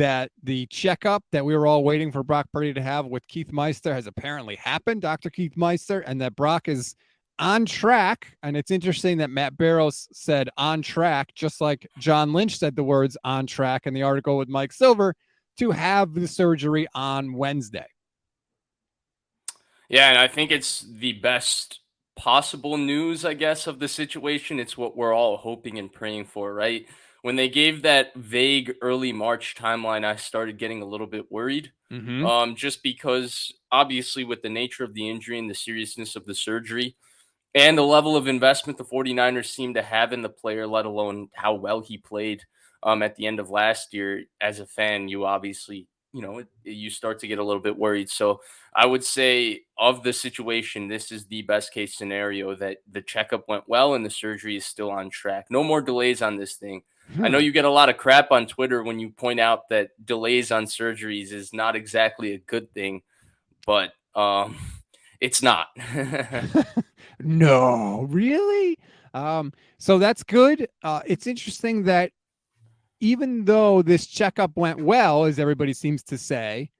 that the checkup that we were all waiting for Brock Purdy to have with Keith Meister has apparently happened, Dr. Keith Meister, and that Brock is on track. And it's interesting that Matt Barrows said on track, just like John Lynch said the words on track in the article with Mike Silver, to have the surgery on Wednesday. Yeah, and I think it's the best possible news, I guess, of the situation. It's what we're all hoping and praying for, right? When they gave that vague early March timeline, I started getting a little bit worried. Mm-hmm. Just because obviously with the nature of the injury and the seriousness of the surgery and the level of investment the 49ers seem to have in the player, let alone how well he played at the end of last year, as a fan, you obviously, you start to get a little bit worried. So I would say of the situation, this is the best case scenario, that the checkup went well and the surgery is still on track. No more delays on this thing. I know you get a lot of crap on Twitter when you point out that delays on surgeries is not exactly a good thing, but it's not. No, really? So that's good. It's interesting that even though this checkup went well, as everybody seems to say,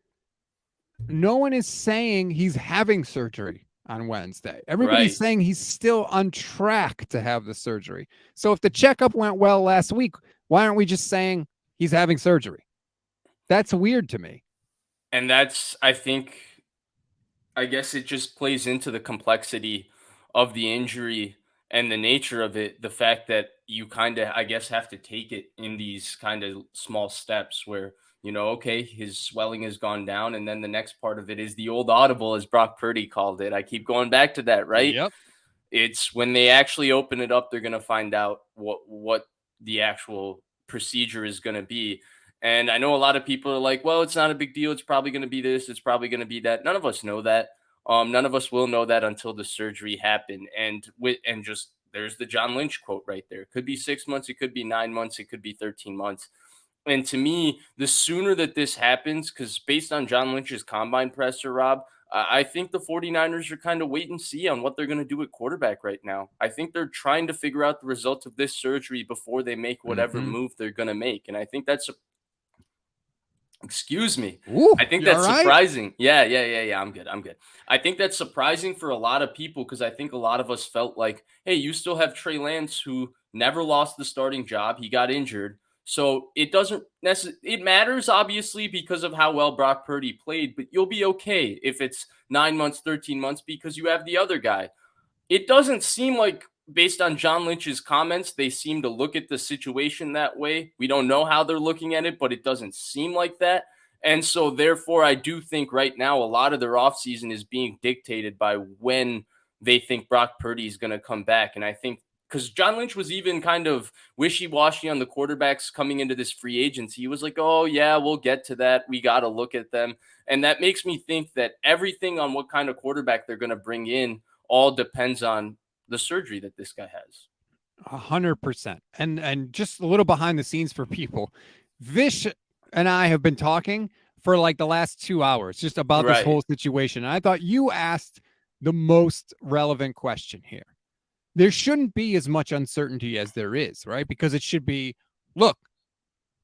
no one is saying he's having surgery on Wednesday. Everybody's Right. saying he's still on track to have the surgery. So if the checkup went well last week, why aren't we just saying he's having surgery? That's weird to me. And that's, I think, I guess it just plays into the complexity of the injury and the nature of it. The fact that you kind of, I guess, have to take it in these kind of small steps where, okay, his swelling has gone down. And then the next part of it is the old audible, as Brock Purdy called it. I keep going back to that, right? Yep. It's when they actually open it up, they're going to find out what the actual procedure is going to be. And I know a lot of people are like, well, it's not a big deal. It's probably going to be this. It's probably going to be that. None of us know that. None of us will know that until the surgery happened. And just there's the John Lynch quote right there. It could be 6 months. It could be 9 months. It could be 13 months. And to me, the sooner that this happens, because based on John Lynch's combine presser, Rob, I think the 49ers are kind of wait and see on what they're going to do at quarterback right now. I think they're trying to figure out the results of this surgery before they make whatever Mm-hmm. move they're going to make. And I think that's, excuse me, Ooh, I think you all that's right? surprising. Yeah. I'm good. I'm good. I think that's surprising for a lot of people because I think a lot of us felt like, hey, you still have Trey Lance who never lost the starting job. He got injured. So it doesn't necessarily, it matters obviously because of how well Brock Purdy played, but you'll be okay if it's 9 months, 13 months because you have the other guy. It doesn't seem like, based on John Lynch's comments, they seem to look at the situation that way. We don't know how they're looking at it, but it doesn't seem like that. And so, therefore, I do think right now a lot of their offseason is being dictated by when they think Brock Purdy is going to come back. And I think because John Lynch was even kind of wishy washy on the quarterbacks coming into this free agency, he was like, oh, yeah, we'll get to that. We got to look at them. And that makes me think that everything on what kind of quarterback they're going to bring in all depends on the surgery that this guy has. 100%. And just a little behind the scenes for people. Vish and I have been talking for like the last 2 hours just about this Right. whole situation. And I thought you asked the most relevant question here. There shouldn't be as much uncertainty as there is, right? Because it should be, look,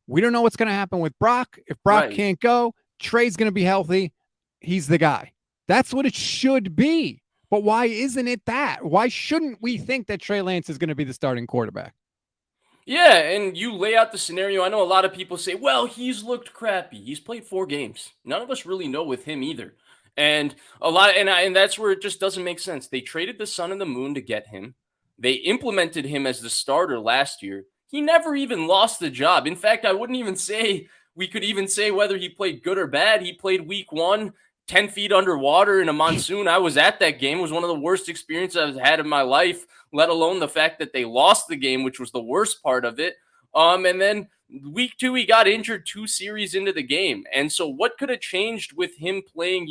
we don't know what's going to happen with Brock. If Brock Right. can't go, Trey's going to be healthy. He's the guy. That's what it should be. But why isn't it that? Why shouldn't we think that Trey Lance is going to be the starting quarterback? Yeah, and you lay out the scenario. I know a lot of people say, well, he's looked crappy. He's played 4 games. None of us really know with him either. And and that's where it just doesn't make sense. They traded the sun and the moon to get him. They implemented him as the starter last year. He never even lost the job. In fact, I wouldn't even say we could even say whether he played good or bad. He played week 1, 10 feet underwater in a monsoon. I was at that game. It was one of the worst experiences I've had in my life, let alone the fact that they lost the game, which was the worst part of it. And then week 2, he got injured 2 series into the game. And so what could have changed with him playing,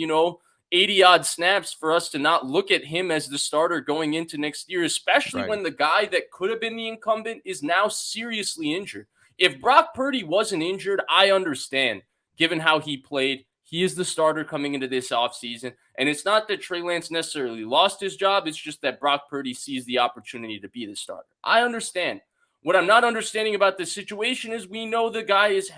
80 odd snaps for us to not look at him as the starter going into next year, especially Right. when the guy that could have been the incumbent is now seriously injured. If Brock Purdy wasn't injured, I understand, given how he played. He is the starter coming into this offseason. And it's not that Trey Lance necessarily lost his job. It's just that Brock Purdy sees the opportunity to be the starter. I understand. What I'm not understanding about this situation is we know the guy is,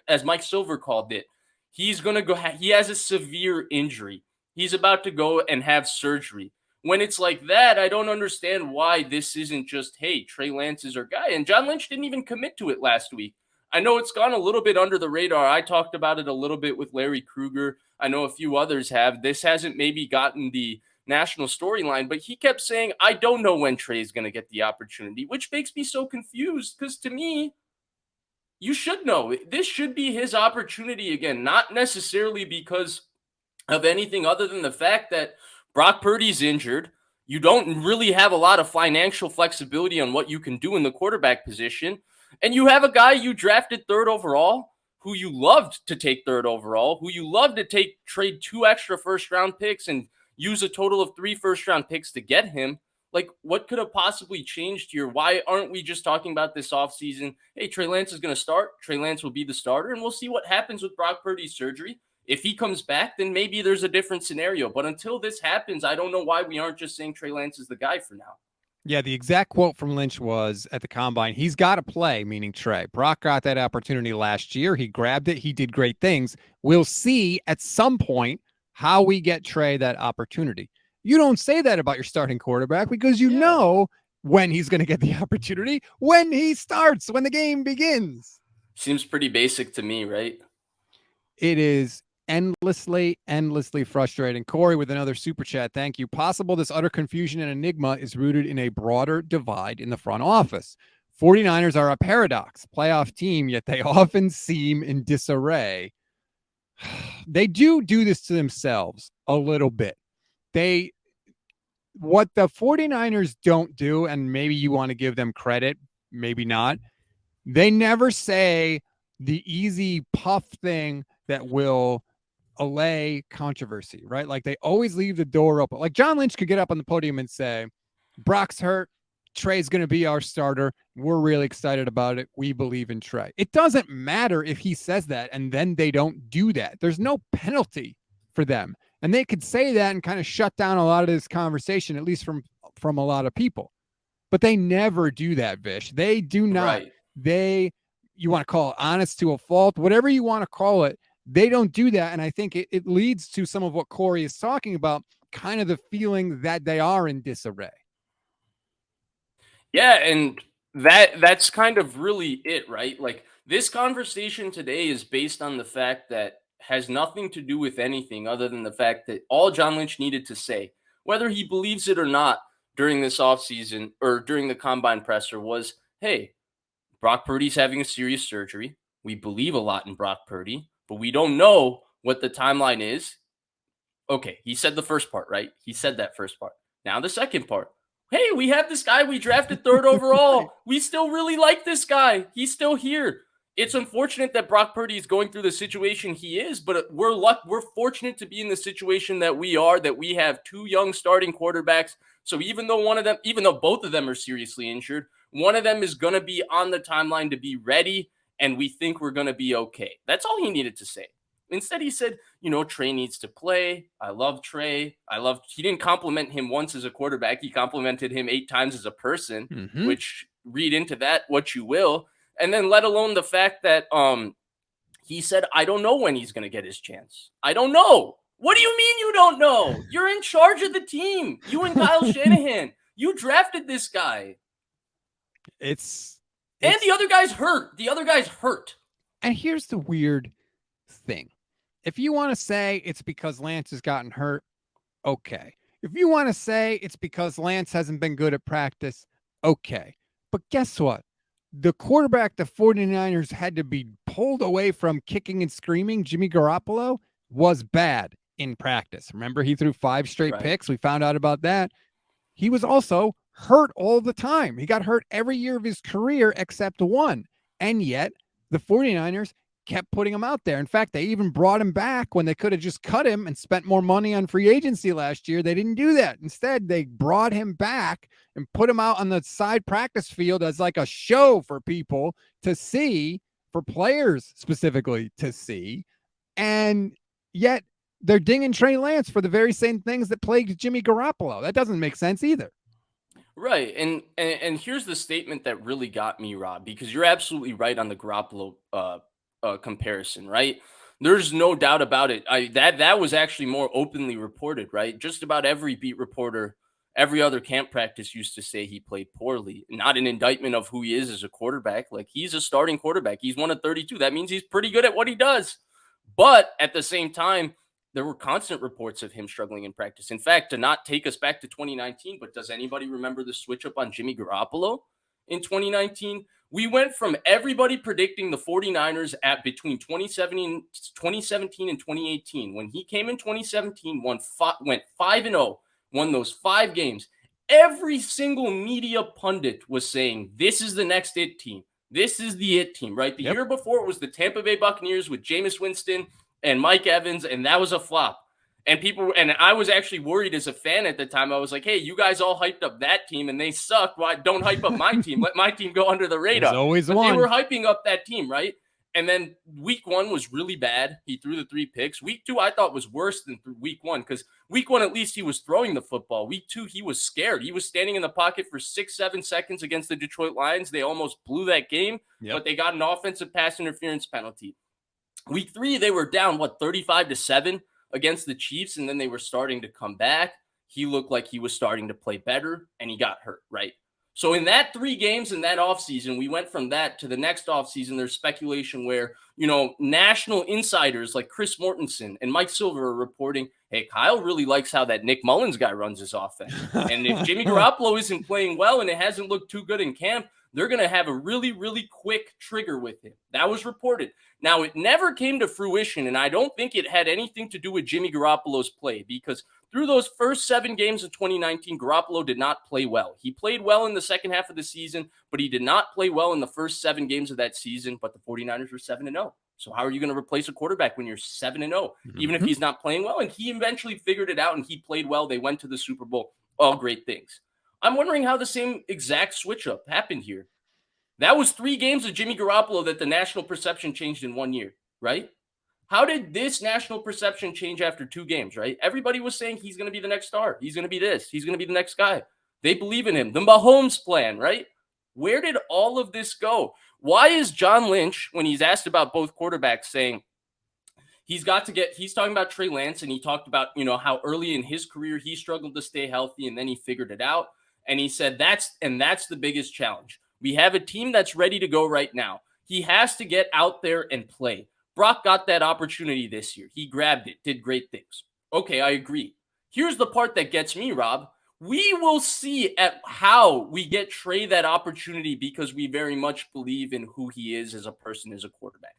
as Mike Silver called it, he's going to go, he has a severe injury. He's about to go and have surgery. When it's like that, I don't understand why this isn't just, hey, Trey Lance is our guy. And John Lynch didn't even commit to it last week. I know it's gone a little bit under the radar. I talked about it a little bit with Larry Krueger. I know a few others have. This hasn't maybe gotten the national storyline, but he kept saying, I don't know when Trey's going to get the opportunity, which makes me so confused because to me, you should know. This should be his opportunity again, not necessarily because of anything other than the fact that Brock Purdy's injured. You don't really have a lot of financial flexibility on what you can do in the quarterback position. And you have a guy you drafted third overall, who you loved to take third overall, who you loved to trade 2 extra first round picks and use a total of 3 first round picks to get him. Like, what could have possibly changed here? Why aren't we just talking about this offseason? Hey, Trey Lance is going to start. Trey Lance will be the starter, and we'll see what happens with Brock Purdy's surgery. If he comes back, then maybe there's a different scenario. But until this happens, I don't know why we aren't just saying Trey Lance is the guy for now. Yeah, the exact quote from Lynch was at the combine, he's got to play, meaning Trey. Brock got that opportunity last year. He grabbed it. He did great things. We'll see at some point how we get Trey that opportunity. You don't say that about your starting quarterback because you know when he's going to get the opportunity, when he starts, when the game begins. Seems pretty basic to me, right? It is endlessly frustrating. Corey with another super chat. Thank you. Possible this utter confusion and enigma is rooted in a broader divide in the front office. 49ers are a paradox, playoff team, yet they often seem in disarray. They do this to themselves a little bit. What the 49ers don't do, and maybe you want to give them credit, maybe not, they never say the easy puff thing that will allay controversy, right? Like they always leave the door open. Like John Lynch could get up on the podium and say, Brock's hurt. Trey's going to be our starter. We're really excited about it. We believe in Trey. It doesn't matter if he says that and then they don't do that. There's no penalty for them. And they could say that and kind of shut down a lot of this conversation, at least from a lot of people. But they never do that, Vish. They do not. Right. You want to call it honest to a fault, whatever you want to call it. They don't do that. And I think it leads to some of what Corey is talking about, kind of the feeling that they are in disarray. Yeah, and that's kind of really it, right? Like this conversation today is based on the fact that has nothing to do with anything other than the fact that all John Lynch needed to say, whether he believes it or not during this offseason or during the combine presser was, hey, Brock Purdy's having a serious surgery. We believe a lot in Brock Purdy, but we don't know what the timeline is. Okay, he said the first part, right? He said that first part. Now the second part. Hey, we have this guy we drafted third overall. Right. We still really like this guy. He's still here. It's unfortunate that Brock Purdy is going through the situation he is, but we're fortunate to be in the situation that we are, that we have 2 young starting quarterbacks. So even though both of them are seriously injured, one of them is going to be on the timeline to be ready, and we think we're going to be okay. That's all he needed to say. Instead, he said, Trey needs to play. I love Trey. He didn't compliment him once as a quarterback. He complimented him 8 times as a person, which read into that what you will. And then let alone the fact that he said, I don't know when he's going to get his chance. I don't know. What do you mean you don't know? You're in charge of the team. You and Kyle Shanahan. You drafted this guy. And the other guy's hurt. And here's the weird thing. If you want to say it's because Lance has gotten hurt, okay. If you want to say it's because Lance hasn't been good at practice, okay. But guess what? The quarterback the 49ers had to be pulled away from kicking and screaming, Jimmy Garoppolo, was bad in practice. Remember, he threw 5 straight picks. We found out about that. He was also hurt all the time. He got hurt every year of his career except one. And yet the 49ers kept putting him out there. In fact, they even brought him back when they could have just cut him and spent more money on free agency last year. They didn't do that. Instead, they brought him back and put him out on the side practice field as like a show for people to see, for players specifically to see. And yet they're dinging Trey Lance for the very same things that plagued Jimmy Garoppolo. That doesn't make sense either. Right. And here's the statement that really got me, Rob, because you're absolutely right on the Garoppolo comparison, right? There's no doubt about it. That was actually more openly reported, right? Just about every beat reporter, every other camp practice used to say he played poorly. Not an indictment of who he is as a quarterback. Like, he's a starting quarterback. He's one of 32. That means he's pretty good at what he does. But at the same time, there were constant reports of him struggling in practice. In fact, to not take us back to 2019, but does anybody remember the switch up on Jimmy Garoppolo in 2019? We went from everybody predicting the 49ers at between 2017 and 2018. When he came in 2017, went 5-0, won those 5 games. Every single media pundit was saying, this is the next it team. This is the it team, right? The year before it was the Tampa Bay Buccaneers with Jameis Winston and Mike Evans, and that was a flop. And I was actually worried as a fan at the time. I was like, hey, you guys all hyped up that team and they suck. Why don't hype up my team? Let my team go under the radar. There's always but one. They were hyping up that team, right? And then week 1 was really bad. He threw the 3 picks. Week 2, I thought, was worse than week 1 because week 1, at least he was throwing the football. Week 2, he was scared. He was standing in the pocket for 6-7 seconds against the Detroit Lions. They almost blew that game, but they got an offensive pass interference penalty. Week 3, they were down, 35-7 against the Chiefs, and then they were starting to come back. He looked like he was starting to play better, and he got hurt, right? So in that 3 games in that offseason, we went from that to the next offseason. There's speculation where, national insiders like Chris Mortensen and Mike Silver are reporting, hey, Kyle really likes how that Nick Mullins guy runs his offense. And if Jimmy Garoppolo isn't playing well and it hasn't looked too good in camp, they're going to have a really, really quick trigger with him. That was reported. Now, it never came to fruition, and I don't think it had anything to do with Jimmy Garoppolo's play because through those first 7 games of 2019, Garoppolo did not play well. He played well in the second half of the season, but he did not play well in the first 7 games of that season, but the 49ers were 7-0. So how are you going to replace a quarterback when you're 7-0, even if he's not playing well? And he eventually figured it out, and he played well. They went to the Super Bowl. All great things. I'm wondering how the same exact switch-up happened here. That was 3 games of Jimmy Garoppolo that the national perception changed in 1 year, right? How did this national perception change after 2 games, right? Everybody was saying he's going to be the next star. He's going to be this. He's going to be the next guy. They believe in him. The Mahomes plan, right? Where did all of this go? Why is John Lynch, when he's asked about both quarterbacks, saying he's talking about Trey Lance, and he talked about, how early in his career he struggled to stay healthy and then he figured it out. And he said that's the biggest challenge. We have a team that's ready to go right now. He has to get out there and play. Brock got that opportunity this year. He grabbed it, did great things. Okay, I agree. Here's the part that gets me, Rob. We will see at how we get Trey that opportunity because we very much believe in who he is as a person, as a quarterback.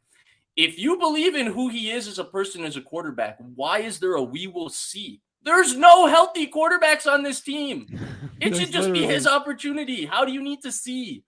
If you believe in who he is as a person, as a quarterback, why is there a we will see? There's no healthy quarterbacks on this team. It should just be his opportunity. How do you need to see?